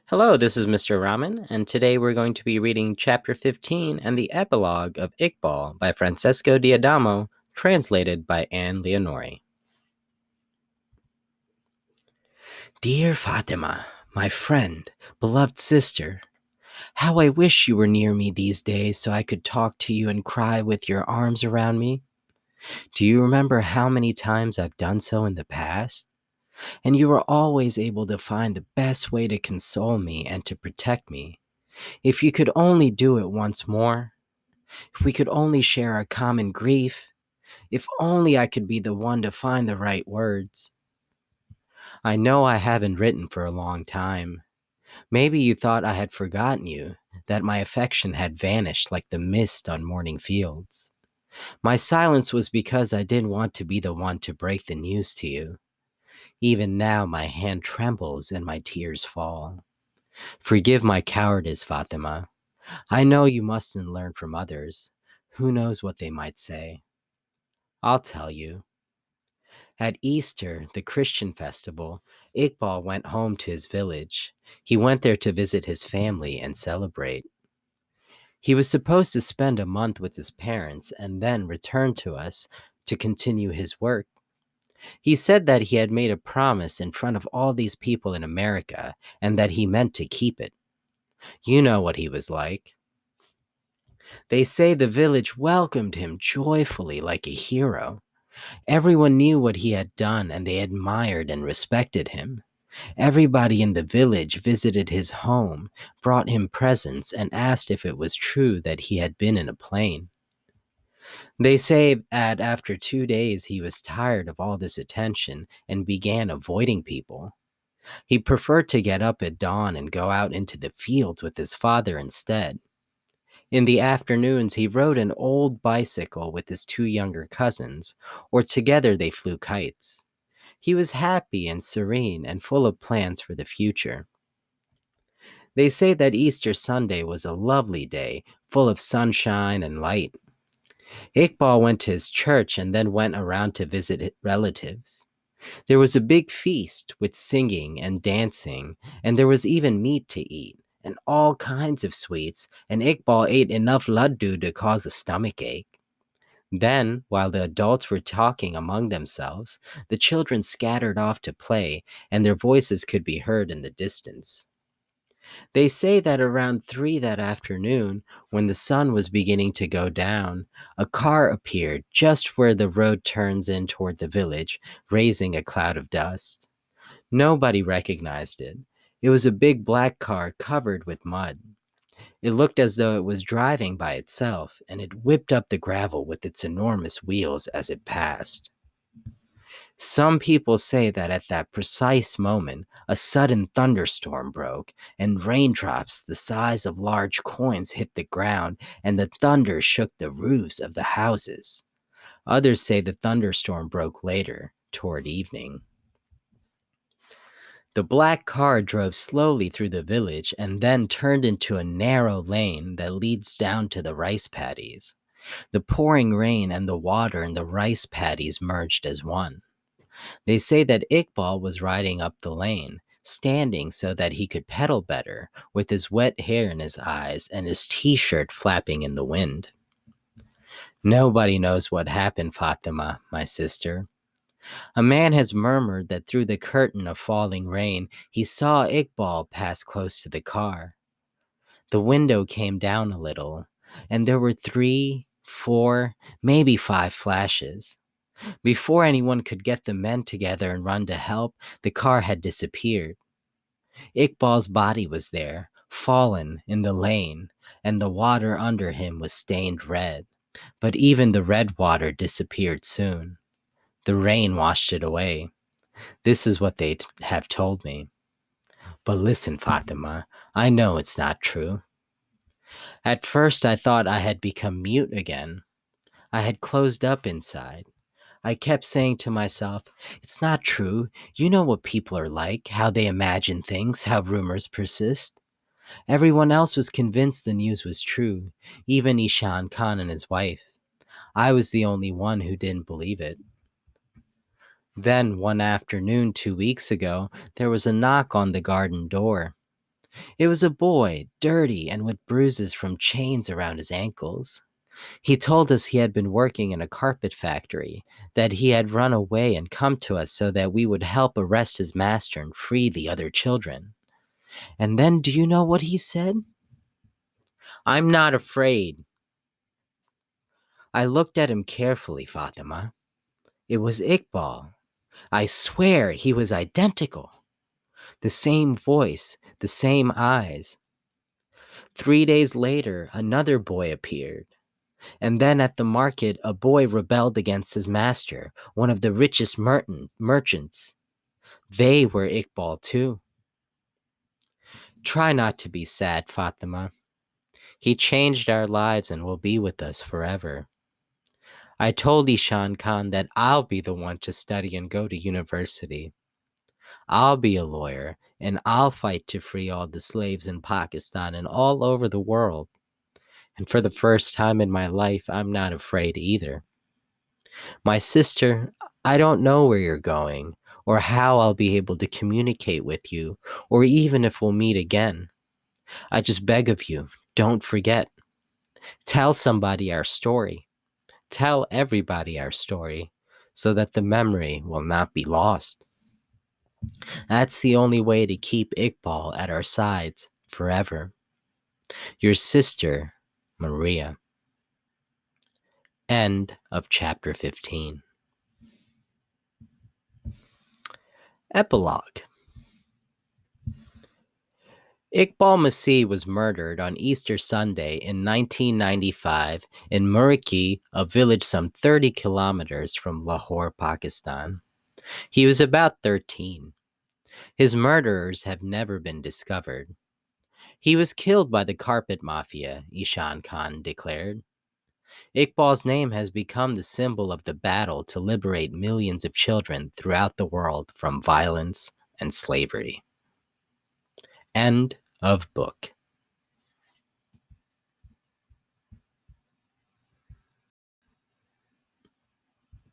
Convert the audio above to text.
Hello, this is Mr. Rahman, and today we're going to be reading Chapter 15 and the Epilogue of Iqbal by Francesco D'Adamo, translated by Anne Leonori. Dear Fatima, my friend, beloved sister, how I wish you were near me these days so I could talk to you and cry with your arms around me. Do you remember how many times I've done so in the past? And you were always able to find the best way to console me and to protect me. If you could only do it once more, if we could only share our common grief, if only I could be the one to find the right words. I know I haven't written for a long time. Maybe you thought I had forgotten you, that my affection had vanished like the mist on morning fields. My silence was because I didn't want to be the one to break the news to you. Even now my hand trembles and my tears fall. Forgive my cowardice, Fatima. I know you mustn't learn from others. Who knows what they might say? I'll tell you. At Easter, the Christian festival, Iqbal went home to his village. He went there to visit his family and celebrate. He was supposed to spend a month with his parents and then return to us to continue his work. He said that he had made a promise in front of all these people in America and that he meant to keep it. You know what he was like. They say the village welcomed him joyfully like a hero. Everyone knew what he had done and they admired and respected him. Everybody in the village visited his home, brought him presents, and asked if it was true that he had been in a plane. They say that after 2 days he was tired of all this attention and began avoiding people. He preferred to get up at dawn and go out into the fields with his father instead. In the afternoons, he rode an old bicycle with his two younger cousins, or together they flew kites. He was happy and serene and full of plans for the future. They say that Easter Sunday was a lovely day, full of sunshine and light. Iqbal went to his church and then went around to visit relatives. There was a big feast with singing and dancing, and there was even meat to eat, and all kinds of sweets, and Iqbal ate enough laddu to cause a stomach ache. Then, while the adults were talking among themselves, the children scattered off to play, and their voices could be heard in the distance. They say that around 3 that afternoon, when the sun was beginning to go down, a car appeared just where the road turns in toward the village, raising a cloud of dust. Nobody recognized it. It was a big black car covered with mud. It looked as though it was driving by itself, and it whipped up the gravel with its enormous wheels as it passed. Some people say that at that precise moment, a sudden thunderstorm broke, and raindrops the size of large coins hit the ground, and the thunder shook the roofs of the houses. Others say the thunderstorm broke later, toward evening. The black car drove slowly through the village and then turned into a narrow lane that leads down to the rice paddies. The pouring rain and the water in the rice paddies merged as one. They say that Iqbal was riding up the lane, standing so that he could pedal better, with his wet hair in his eyes and his t-shirt flapping in the wind. Nobody knows what happened, Fatima, my sister. A man has murmured that through the curtain of falling rain, he saw Iqbal pass close to the car. The window came down a little, and there were 3, 4, maybe 5 flashes. Before anyone could get the men together and run to help, the car had disappeared. Iqbal's body was there, fallen in the lane, and the water under him was stained red. But even the red water disappeared soon. The rain washed it away. This is what they have told me. But listen, Fatima, I know it's not true. At first I thought I had become mute again. I had closed up inside. I kept saying to myself, it's not true. You know what people are like, how they imagine things, how rumors persist. Everyone else was convinced the news was true, even Ishan Khan and his wife. I was the only one who didn't believe it. Then, one afternoon 2 weeks ago, there was a knock on the garden door. It was a boy, dirty and with bruises from chains around his ankles. He told us he had been working in a carpet factory, that he had run away and come to us so that we would help arrest his master and free the other children. And then do you know what he said? I'm not afraid. I looked at him carefully, Fatima. It was Iqbal. I swear he was identical. The same voice, the same eyes. 3 days later, another boy appeared. And then at the market, a boy rebelled against his master, one of the richest merchants. They were Iqbal too. Try not to be sad, Fatima. He changed our lives and will be with us forever. I told Ishan Khan that I'll be the one to study and go to university. I'll be a lawyer, and I'll fight to free all the slaves in Pakistan and all over the world. And for the first time in my life, I'm not afraid either. My sister, I don't know where you're going, or how I'll be able to communicate with you, or even if we'll meet again. I just beg of you, don't forget. Tell somebody our story. Tell everybody our story, so that the memory will not be lost. That's the only way to keep Iqbal at our sides forever. Your sister, Maria. End of chapter 15. Epilogue. Iqbal Masih was murdered on Easter Sunday in 1995 in Muriki, a village some 30 kilometers from Lahore, Pakistan. He was about 13. His murderers have never been discovered. He was killed by the carpet mafia, Ishan Khan declared. Iqbal's name has become the symbol of the battle to liberate millions of children throughout the world from violence and slavery. End of book.